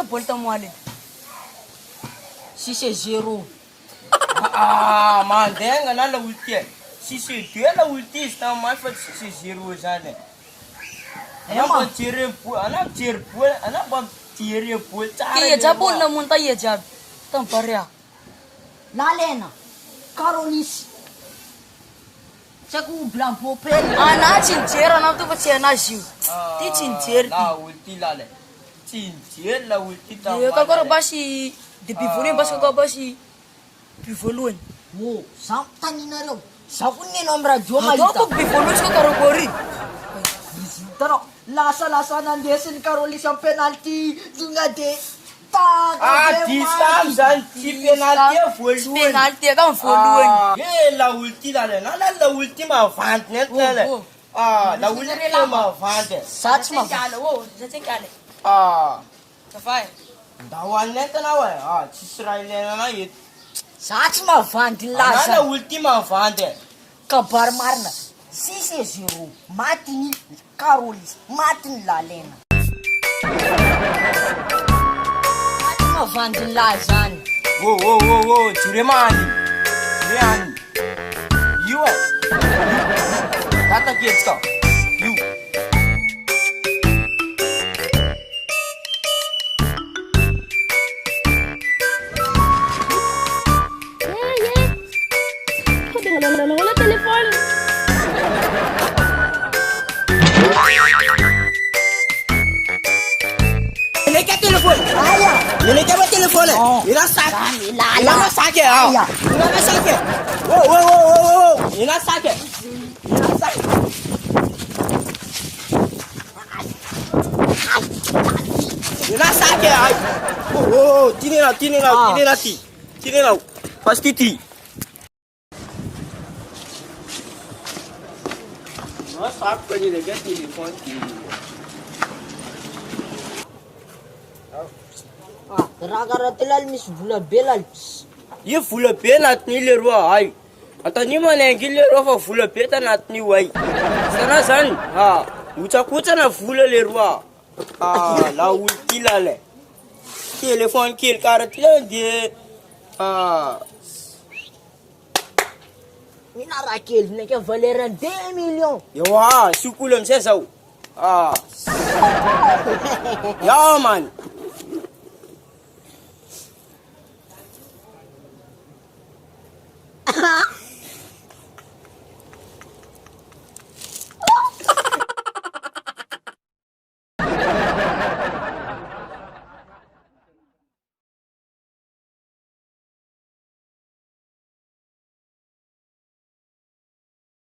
bolta moale. 6-0. Mandenga na la ulti. 6-2 la ulti sta mai fa 6-0 zane. Ana ba tire pu, ana ba tire pu. Ke ye jabul na munta ye jab. Tamparia. Lalena. Carolis. Chaku blampo pele. Ana cinchera na tu pachena shiu. Ti cincher. La ulti la le. Cincher la ulti ta. Ye ka basi de bivone bas ka basi bivoluan. Oh, samtani na ro. Sakunni nombra joma Ito ita. ko bivoluan ka karogori. Taro, lasa nandesin Carolis ang penalty. Dunga de. Di Samson ti penalty full. Penalty ka voluan. Ye la ulti la le. Na la ultima fant net le. La ultima ma fant. Sats ma. Kale wo, zaten kale. Safai. Dawan net na wa. Israel na yit. Sats ma fanti Na la lasa. ultima fant. Kabar marna. 6-0. Matini Carolis. Matin Lalena. Ma fanti lasan. Wo, Chiremani. You are. Tata kids ka. You. Kok dengan wala telepon? Ini ke telefon. Aya. Ini ke telefon. Ina sak. Ina sake. Ina sake. Wo. Ina sake. Ina sake. Oh, tini na. Pasti ti. Mas sak kani de get telefon ti. Gara-gara tilal mis bula belal. Ye fula pe nat ni le roi ai. Ata ni mana ngile ro fa fula pe ta nat ni wai. Sana san kucha na fula le roi. La ulti la le. Telefon kill karat le de Mina Raquel, ne ke Valera 2 millions. yawa sukulum se sau. Ya man.